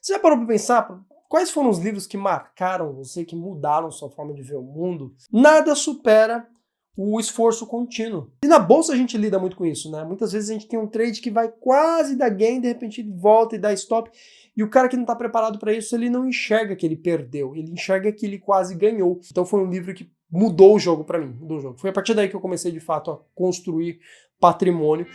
Você já parou para pensar quais foram os livros que marcaram você, que mudaram sua forma de ver o mundo? Nada supera o esforço contínuo. E na bolsa a gente lida muito com isso, né? Muitas vezes a gente tem um trade que vai quase dar gain, de repente ele volta e dá stop. E o cara que não está preparado para isso, ele não enxerga que ele perdeu, ele enxerga que ele quase ganhou. Então foi um livro que mudou o jogo para mim, mudou o jogo. Foi a partir daí que eu comecei de fato a construir patrimônio.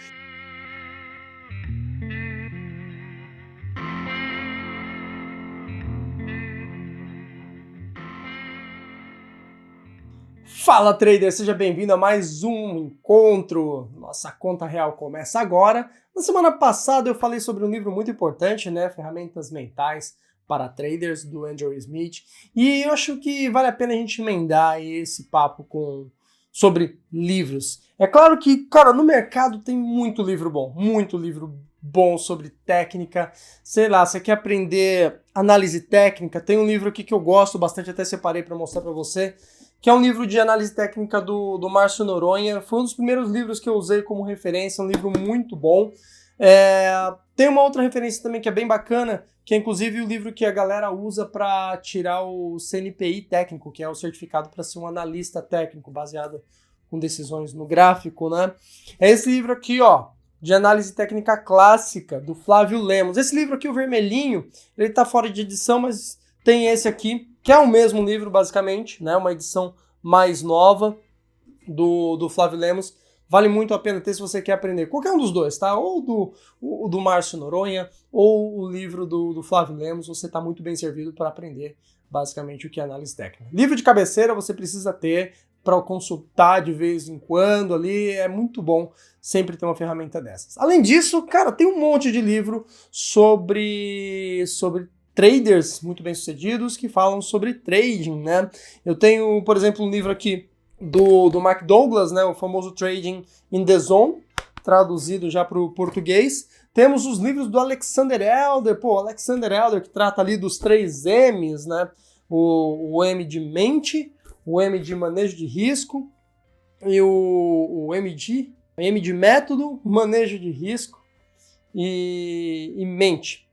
Fala, trader! Seja bem-vindo a mais um encontro. Nossa conta real começa agora. Na semana passada eu falei sobre um livro muito importante, né? Ferramentas Mentais para Traders, do Andrew Smith. E eu acho que vale a pena a gente emendar esse papo sobre livros. É claro que, cara, no mercado tem muito livro bom sobre técnica. Sei lá, você quer aprender análise técnica? Tem um livro aqui que eu gosto bastante, até separei para mostrar para você, que é um livro de análise técnica do Márcio Noronha. Foi um dos primeiros livros que eu usei como referência, um livro muito bom. Tem uma outra referência também que é bem bacana, que é inclusive o livro que a galera usa para tirar o CNPI técnico, que é o certificado para ser um analista técnico, baseado com decisões no gráfico, né? É esse livro aqui, ó, de análise técnica clássica, do Flávio Lemos. Esse livro aqui, o vermelhinho, ele tá fora de edição, mas tem esse aqui, que é o mesmo livro, basicamente, né? Uma edição mais nova do Flávio Lemos. Vale muito a pena ter se você quer aprender. Qualquer um dos dois, tá? Ou do Márcio Noronha, ou o livro do Flávio Lemos. Você está muito bem servido para aprender, basicamente, o que é análise técnica. Livro de cabeceira você precisa ter para consultar de vez em quando ali. É muito bom sempre ter uma ferramenta dessas. Além disso, cara, tem um monte de livro sobre traders muito bem-sucedidos que falam sobre trading, né? Eu tenho, por exemplo, um livro aqui do Mark Douglas, né? O famoso Trading in the Zone, traduzido já para o português. Temos os livros do Alexander Elder, Alexander Elder que trata ali dos 3 M's, né? O M de mente, o M de manejo de risco e o M de método, manejo de risco e mente.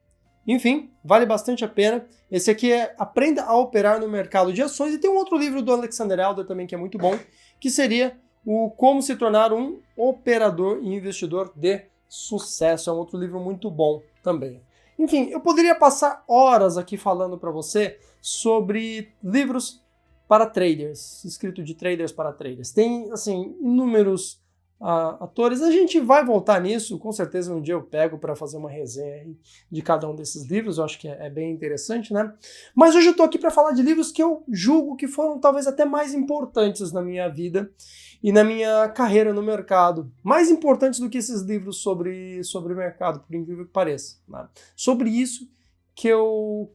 Enfim, vale bastante a pena. Esse aqui é Aprenda a Operar no Mercado de Ações. E tem um outro livro do Alexander Elder também que é muito bom, que seria o Como se tornar um operador e investidor de sucesso. É um outro livro muito bom também. Enfim, eu poderia passar horas aqui falando para você sobre livros para traders, escrito de traders para traders. Tem, assim, inúmeros atores. A gente vai voltar nisso, com certeza um dia eu pego para fazer uma resenha de cada um desses livros, eu acho que é bem interessante, né? Mas hoje eu estou aqui para falar de livros que eu julgo que foram talvez até mais importantes na minha vida e na minha carreira no mercado. Mais importantes do que esses livros sobre o mercado, por incrível que pareça, né? Sobre isso que eu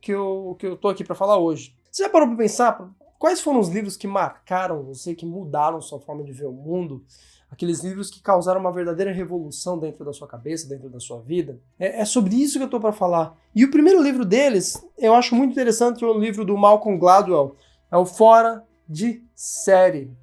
tô aqui para falar hoje. Você já parou para pensar quais foram os livros que marcaram você, que mudaram sua forma de ver o mundo? Aqueles livros que causaram uma verdadeira revolução dentro da sua cabeça, dentro da sua vida. É sobre isso que eu estou para falar. E o primeiro livro deles, eu acho muito interessante, é o livro do Malcolm Gladwell, é o Fora de Série.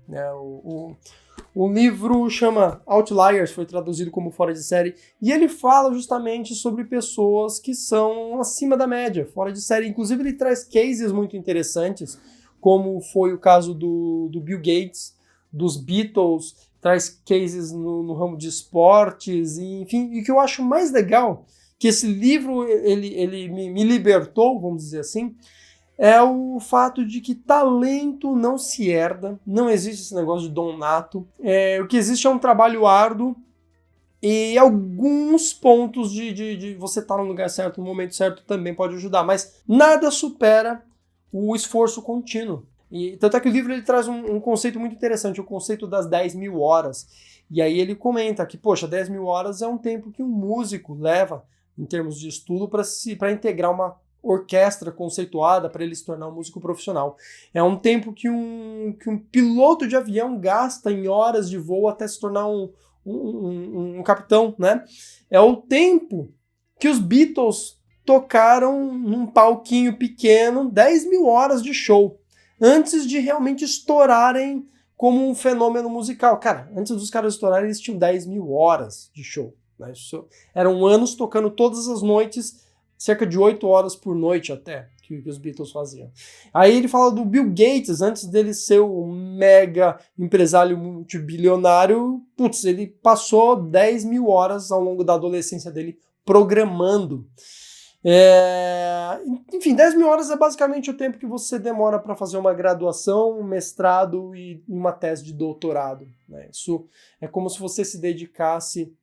O livro chama Outliers, foi traduzido como Fora de Série, e ele fala justamente sobre pessoas que são acima da média, fora de série. Inclusive ele traz cases muito interessantes, como foi o caso do Bill Gates, dos Beatles, traz cases no ramo de esportes, e, enfim, e o que eu acho mais legal, que esse livro ele me libertou, vamos dizer assim, é o fato de que talento não se herda, não existe esse negócio de dom nato, o que existe é um trabalho árduo e alguns pontos de você estar no lugar certo, no momento certo também pode ajudar, mas nada supera o esforço contínuo. E tanto é que o livro ele traz um conceito muito interessante, o conceito das 10.000 horas. E aí ele comenta que, 10.000 horas é um tempo que um músico leva, em termos de estudo, para integrar uma orquestra conceituada, para ele se tornar um músico profissional. É um tempo que um piloto de avião gasta em horas de voo até se tornar um capitão, né? É o tempo que os Beatles tocaram num palquinho pequeno, 10.000 horas de show, antes de realmente estourarem como um fenômeno musical. Cara, antes dos caras estourarem, eles tinham 10.000 horas de show, né? Eram anos tocando todas as noites cerca de 8 horas por noite até, que os Beatles faziam. Aí ele fala do Bill Gates, antes dele ser o mega empresário multibilionário, putz, ele passou 10 mil horas ao longo da adolescência dele programando. Enfim, 10 mil horas é basicamente o tempo que você demora para fazer uma graduação, um mestrado e uma tese de doutorado, né? Isso é como se você se dedicasse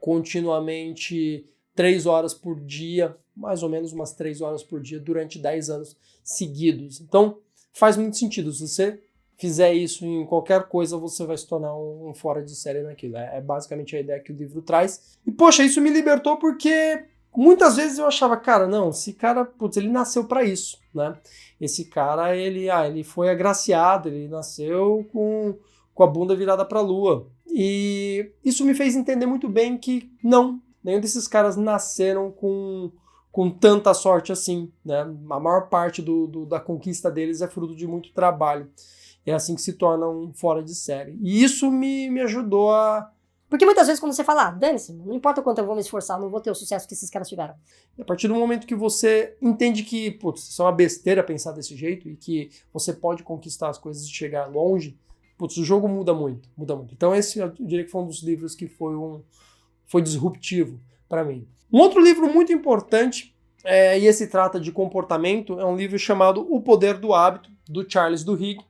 continuamente 3 horas por dia, mais ou menos umas 3 horas por dia, durante 10 anos seguidos. Então, faz muito sentido. Se você fizer isso em qualquer coisa, você vai se tornar um fora de série naquilo. É basicamente a ideia que o livro traz. E, poxa, isso me libertou porque muitas vezes eu achava, cara, não, esse cara, putz, ele nasceu para isso, né? Esse cara, ele foi agraciado, ele nasceu com a bunda virada para a lua. E isso me fez entender muito bem que não, nenhum desses caras nasceram com tanta sorte assim, né? A maior parte da conquista deles é fruto de muito trabalho. É assim que se torna um fora de série. E isso me ajudou a... Porque muitas vezes quando você fala, dane-se, não importa o quanto eu vou me esforçar, não vou ter o sucesso que esses caras tiveram. A partir do momento que você entende que, putz, isso é uma besteira pensar desse jeito e que você pode conquistar as coisas e chegar longe, putz, o jogo muda muito, muda muito. Então esse, eu diria que foi um dos livros que foi disruptivo para mim. Um outro livro muito importante, e esse trata de comportamento, é um livro chamado O Poder do Hábito, do Charles Duhigg.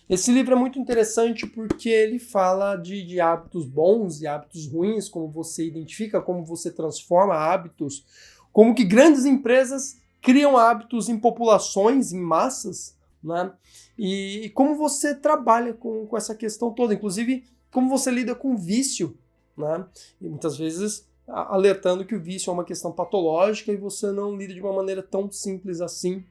Esse livro é muito interessante porque ele fala de hábitos bons e hábitos ruins, como você identifica, como você transforma hábitos, como que grandes empresas criam hábitos em populações, em massas, né? E como você trabalha com essa questão toda, inclusive como você lida com vício, né? E muitas vezes alertando que o vício é uma questão patológica e você não lida de uma maneira tão simples assim.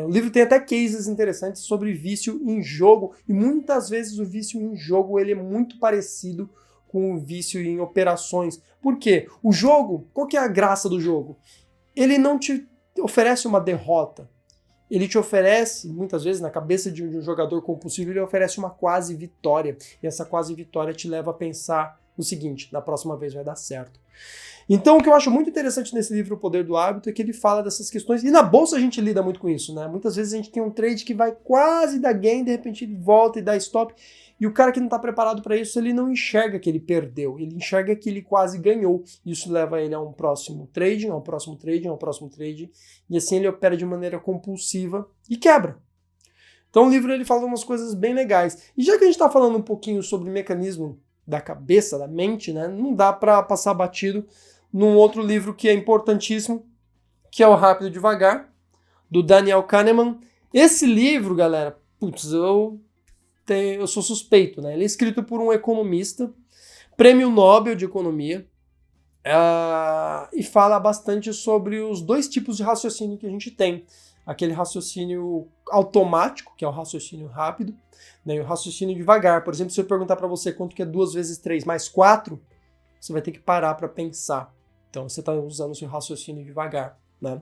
O livro tem até cases interessantes sobre vício em jogo, e muitas vezes o vício em jogo ele é muito parecido com o vício em operações. Por quê? O jogo, qual que é a graça do jogo? Ele não te oferece uma derrota. Ele te oferece, muitas vezes, na cabeça de um jogador compulsivo, ele oferece uma quase vitória. E essa quase vitória te leva a pensar no seguinte, da próxima vez vai dar certo. Então, o que eu acho muito interessante nesse livro, O Poder do Hábito, é que ele fala dessas questões, e na bolsa a gente lida muito com isso, né? Muitas vezes a gente tem um trade que vai quase dar gain, de repente ele volta e dá stop, e o cara que não está preparado para isso, ele não enxerga que ele perdeu, ele enxerga que ele quase ganhou. Isso leva ele a um próximo trading, ao próximo trading, ao próximo trading, e assim ele opera de maneira compulsiva e quebra. Então o livro ele fala umas coisas bem legais. E já que a gente está falando um pouquinho sobre mecanismo da cabeça, da mente, né? Não dá para passar batido num outro livro que é importantíssimo, que é o Rápido e Devagar, do Daniel Kahneman. Esse livro, galera, putz, eu sou suspeito, né? Ele é escrito por um economista, prêmio Nobel de Economia, e fala bastante sobre os dois tipos de raciocínio que a gente tem. Aquele raciocínio automático, que é o raciocínio rápido, né? E o raciocínio devagar. Por exemplo, se eu perguntar para você quanto que é 2 vezes 3 mais 4, você vai ter que parar para pensar. Então você está usando o seu raciocínio devagar, né?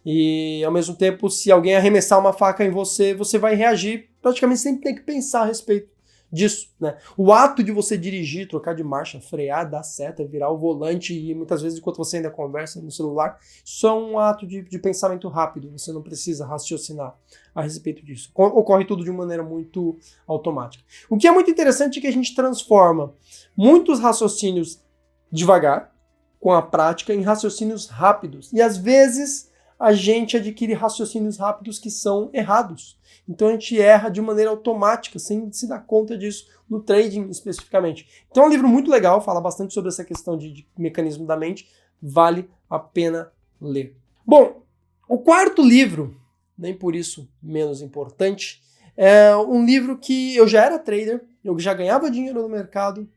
E ao mesmo tempo, se alguém arremessar uma faca em você, você vai reagir praticamente sem ter que pensar a respeito disso, né? O ato de você dirigir, trocar de marcha, frear, dar seta, virar o volante e muitas vezes enquanto você ainda conversa no celular, isso é um ato de pensamento rápido, você não precisa raciocinar a respeito disso. Ocorre tudo de maneira muito automática. O que é muito interessante é que a gente transforma muitos raciocínios devagar, com a prática, em raciocínios rápidos. E às vezes a gente adquire raciocínios rápidos que são errados. Então a gente erra de maneira automática, sem se dar conta disso, no trading especificamente. Então é um livro muito legal, fala bastante sobre essa questão de mecanismo da mente, vale a pena ler. Bom, o quarto livro, nem por isso menos importante, é um livro que eu já era trader, eu já ganhava dinheiro no mercado,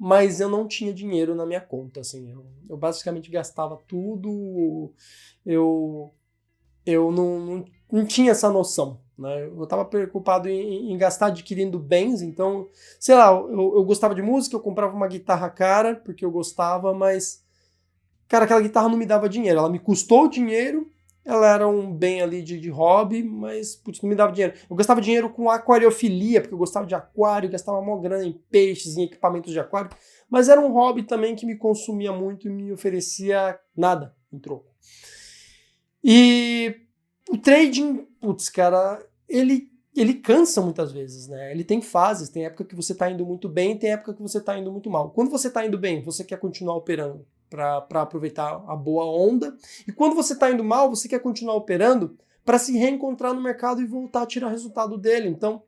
mas eu não tinha dinheiro na minha conta, assim, eu basicamente gastava tudo, eu não tinha essa noção, né? Eu estava preocupado em gastar adquirindo bens, então, sei lá, eu gostava de música, eu comprava uma guitarra cara, porque eu gostava, mas, cara, aquela guitarra não me dava dinheiro, ela me custou dinheiro, ela era um bem ali de hobby, mas, putz, não me dava dinheiro. Eu gastava dinheiro com aquariofilia, porque eu gostava de aquário, gastava mó grana em peixes, em equipamentos de aquário, mas era um hobby também que me consumia muito e me oferecia nada em troco. E o trading, putz, cara, ele cansa muitas vezes, né? Ele tem fases, tem época que você está indo muito bem, tem época que você está indo muito mal. Quando você está indo bem, você quer continuar operando para aproveitar a boa onda, e quando você está indo mal, você quer continuar operando para se reencontrar no mercado e voltar a tirar resultado dele. Então,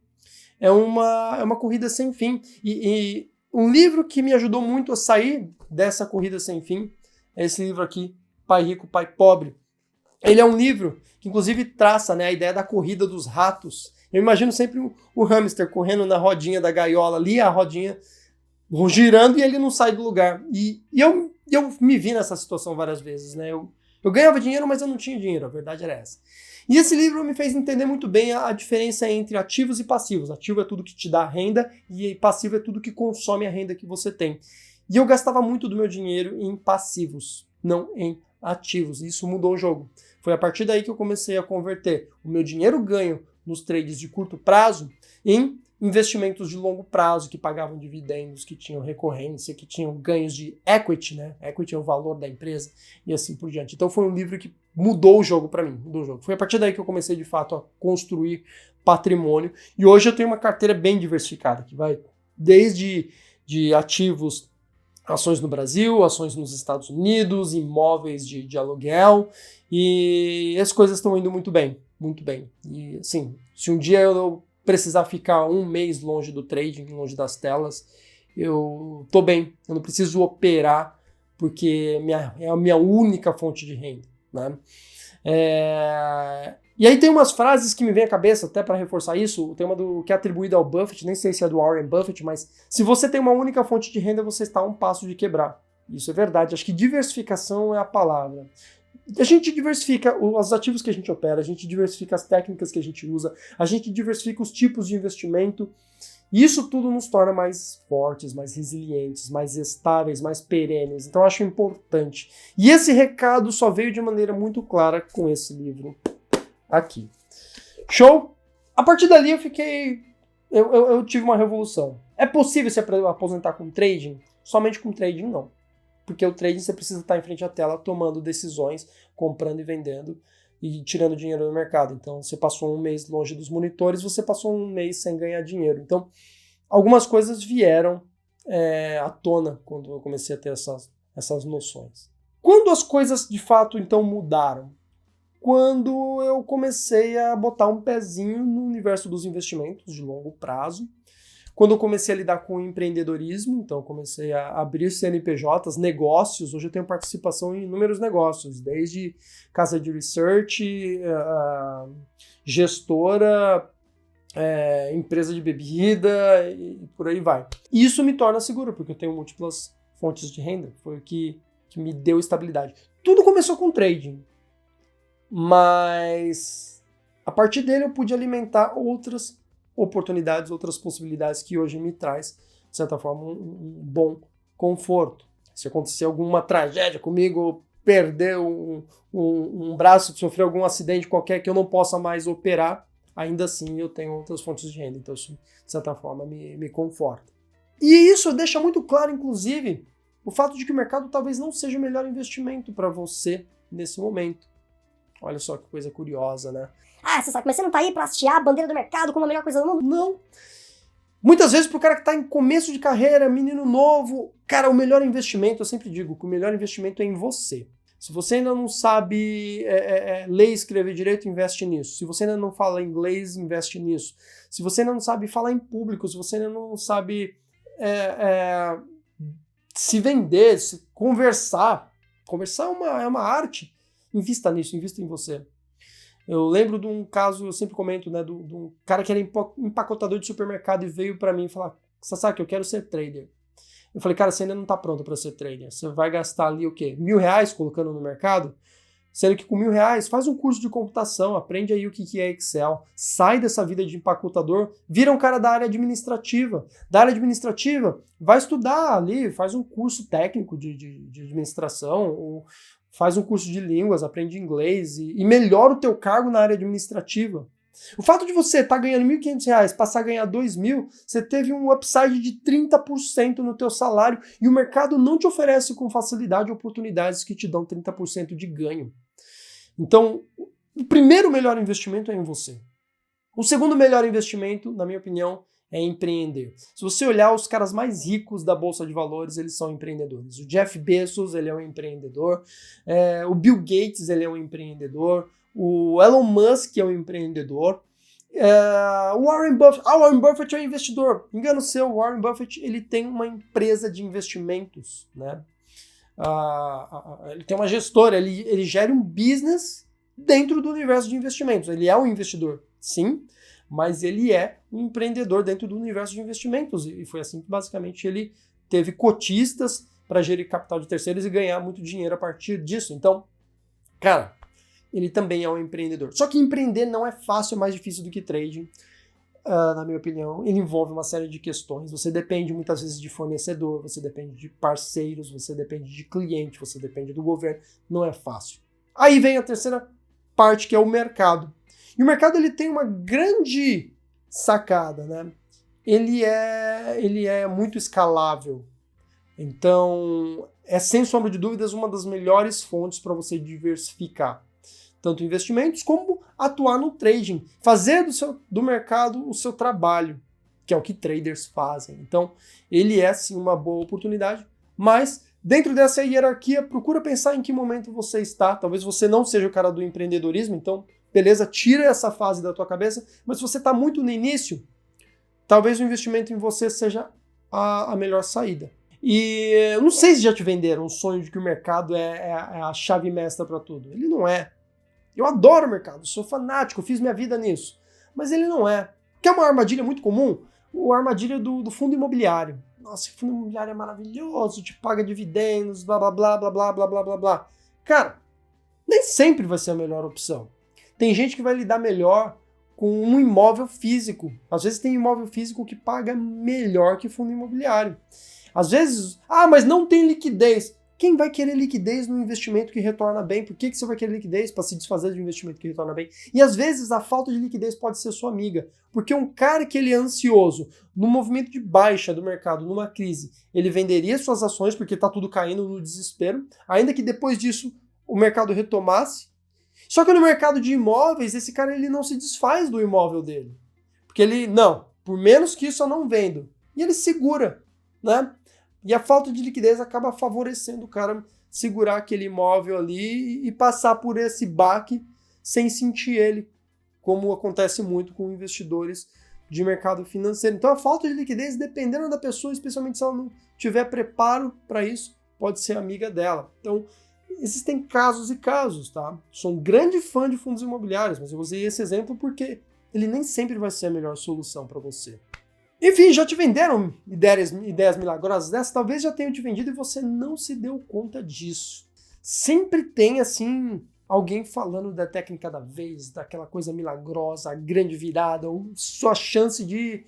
é uma corrida sem fim. E um livro que me ajudou muito a sair dessa corrida sem fim é esse livro aqui, Pai Rico, Pai Pobre. Ele é um livro que, inclusive, traça, né, a ideia da corrida dos ratos. Eu imagino sempre o hamster correndo na rodinha da gaiola ali, a rodinha girando e ele não sai do lugar. E eu me vi nessa situação várias vezes, né? Eu ganhava dinheiro, mas eu não tinha dinheiro, a verdade era essa. E esse livro me fez entender muito bem a diferença entre ativos e passivos. Ativo é tudo que te dá renda e passivo é tudo que consome a renda que você tem. E eu gastava muito do meu dinheiro em passivos, não em ativos. E isso mudou o jogo. Foi a partir daí que eu comecei a converter o meu dinheiro ganho nos trades de curto prazo em investimentos de longo prazo que pagavam dividendos, que tinham recorrência, que tinham ganhos de equity, né? Equity é o valor da empresa e assim por diante. Então foi um livro que mudou o jogo para mim, mudou o jogo. Foi a partir daí que eu comecei de fato a construir patrimônio e hoje eu tenho uma carteira bem diversificada, que vai desde de ativos, ações no Brasil, ações nos Estados Unidos, imóveis de aluguel, e as coisas estão indo muito bem, muito bem. E assim, se um dia eu precisar ficar um mês longe do trading, longe das telas, eu tô bem, eu não preciso operar, porque é a minha única fonte de renda, né? E aí tem umas frases que me vêm à cabeça, até para reforçar isso, tem uma que é atribuída ao Buffett, nem sei se é do Warren Buffett, mas se você tem uma única fonte de renda, você está a um passo de quebrar. Isso é verdade, acho que diversificação é a palavra. A gente diversifica os ativos que a gente opera, a gente diversifica as técnicas que a gente usa, a gente diversifica os tipos de investimento, e isso tudo nos torna mais fortes, mais resilientes, mais estáveis, mais perenes. Então eu acho importante. E esse recado só veio de maneira muito clara com esse livro aqui. Show? A partir dali eu fiquei... Eu tive uma revolução. É possível se aposentar com trading? Somente com trading, não. Porque o trading você precisa estar em frente à tela tomando decisões, comprando e vendendo e tirando dinheiro do mercado. Então, você passou um mês longe dos monitores, você passou um mês sem ganhar dinheiro. Então, algumas coisas vieram à tona quando eu comecei a ter essas noções. Quando as coisas, de fato, então mudaram? Quando eu comecei a botar um pezinho no universo dos investimentos de longo prazo, quando eu comecei a lidar com o empreendedorismo, então eu comecei a abrir CNPJs, negócios. Hoje eu tenho participação em inúmeros negócios, desde casa de research, gestora, empresa de bebida e por aí vai. E isso me torna seguro, porque eu tenho múltiplas fontes de renda. Foi o que me deu estabilidade. Tudo começou com trading, mas a partir dele eu pude alimentar outras oportunidades, outras possibilidades que hoje me traz, de certa forma, um bom conforto. Se acontecer alguma tragédia comigo, perder um braço, sofrer algum acidente qualquer que eu não possa mais operar, ainda assim eu tenho outras fontes de renda. Então isso, de certa forma, me conforta. E isso deixa muito claro, inclusive, o fato de que o mercado talvez não seja o melhor investimento para você nesse momento. Olha só que coisa curiosa, né? Ah, você sabe, mas você não tá aí pra hastear a bandeira do mercado como a melhor coisa do mundo? Não. Muitas vezes pro cara que tá em começo de carreira, menino novo, cara, o melhor investimento, eu sempre digo que o melhor investimento é em você. Se você ainda não sabe ler e escrever direito, investe nisso. Se você ainda não fala inglês, investe nisso. Se você ainda não sabe falar em público, se você ainda não sabe se vender, se conversar. Conversar é uma arte. Invista nisso, invista em você. Eu lembro de um caso, eu sempre comento, né, de um cara que era empacotador de supermercado e veio para mim falar: Sasaki, eu quero ser trader. Eu falei: cara, você ainda não tá pronto para ser trader. Você vai gastar ali o quê? R$1.000 colocando no mercado? Sendo que com R$1.000, faz um curso de computação, aprende aí o que é Excel, sai dessa vida de empacotador, vira um cara da área administrativa. Da área administrativa, vai estudar ali, faz um curso técnico de administração, ou faz um curso de línguas, aprende inglês e melhora o teu cargo na área administrativa. O fato de você estar ganhando R$1.500, passar a ganhar R$2.000, você teve um upside de 30% no teu salário e o mercado não te oferece com facilidade oportunidades que te dão 30% de ganho. Então, o primeiro melhor investimento é em você. O segundo melhor investimento, na minha opinião, é empreender. Se você olhar os caras mais ricos da Bolsa de Valores, eles são empreendedores. O Jeff Bezos, ele é um empreendedor. O Bill Gates, ele é um empreendedor. O Elon Musk é um empreendedor. O Warren Buffett é um investidor. Engano seu, o Warren Buffett ele tem uma empresa de investimentos, né? Ele tem uma gestora, ele gera um business dentro do universo de investimentos. Ele é um investidor, sim, mas ele é um empreendedor dentro do universo de investimentos. E foi assim que basicamente ele teve cotistas para gerir capital de terceiros e ganhar muito dinheiro a partir disso. Então, cara, ele também é um empreendedor. Só que empreender não é fácil, é mais difícil do que trading, na minha opinião. Ele envolve uma série de questões. Você depende muitas vezes de fornecedor, você depende de parceiros, você depende de cliente, você depende do governo. Não é fácil. Aí vem a terceira parte, que é o mercado. E o mercado ele tem uma grande sacada, né? Ele é muito escalável. Então, é sem sombra de dúvidas uma das melhores fontes para você diversificar tanto investimentos como atuar no trading, fazer do mercado o seu trabalho, que é o que traders fazem. Então, ele é sim uma boa oportunidade, mas dentro dessa hierarquia, procura pensar em que momento você está. Talvez você não seja o cara do empreendedorismo, então, beleza, tira essa fase da tua cabeça, mas se você está muito no início, talvez o investimento em você seja a melhor saída. E eu não sei se já te venderam o sonho de que o mercado é a chave mestra para tudo. Ele não é. Eu adoro o mercado, sou fanático, fiz minha vida nisso. Mas ele não é. Que é uma armadilha muito comum? A armadilha do fundo imobiliário. Nossa, o fundo imobiliário é maravilhoso, te paga dividendos, blá blá blá blá blá blá blá blá blá. Cara, nem sempre vai ser a melhor opção. Tem gente que vai lidar melhor com um imóvel físico. Às vezes tem imóvel físico que paga melhor que fundo imobiliário. Às vezes, mas não tem liquidez. Quem vai querer liquidez no investimento que retorna bem? Por que você vai querer liquidez para se desfazer de um investimento que retorna bem? E às vezes a falta de liquidez pode ser sua amiga. Porque um cara que ele é ansioso, no movimento de baixa do mercado, numa crise, ele venderia suas ações porque está tudo caindo no desespero, ainda que depois disso o mercado retomasse. Só que no mercado de imóveis, esse cara ele não se desfaz do imóvel dele. Porque ele, não, por menos que isso eu não vendo. E ele segura, né? E a falta de liquidez acaba favorecendo o cara segurar aquele imóvel ali e passar por esse baque sem sentir ele, como acontece muito com investidores de mercado financeiro. Então a falta de liquidez, dependendo da pessoa, especialmente se ela não tiver preparo para isso, pode ser amiga dela. Então existem casos e casos, tá? Sou um grande fã de fundos imobiliários, mas eu usei esse exemplo porque ele nem sempre vai ser a melhor solução para você. Enfim, já te venderam ideias milagrosas dessas? Talvez já tenham te vendido e você não se deu conta disso. Sempre tem, assim, alguém falando da técnica da vez, daquela coisa milagrosa, a grande virada, ou sua chance de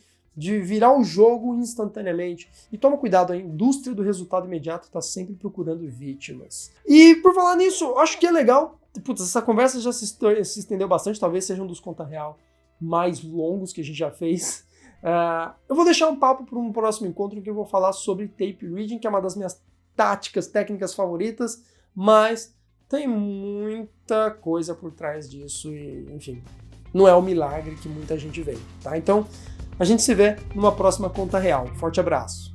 virar o jogo instantaneamente. E toma cuidado, a indústria do resultado imediato está sempre procurando vítimas. E por falar nisso, acho que é legal. Putz, essa conversa já se estendeu bastante, talvez seja um dos conta real mais longos que a gente já fez. Eu vou deixar um papo para um próximo encontro em que eu vou falar sobre tape reading, que é uma das minhas táticas, técnicas favoritas, mas tem muita coisa por trás disso e, enfim, não é o milagre que muita gente vê, tá? Então, a gente se vê numa próxima conta real. Forte abraço!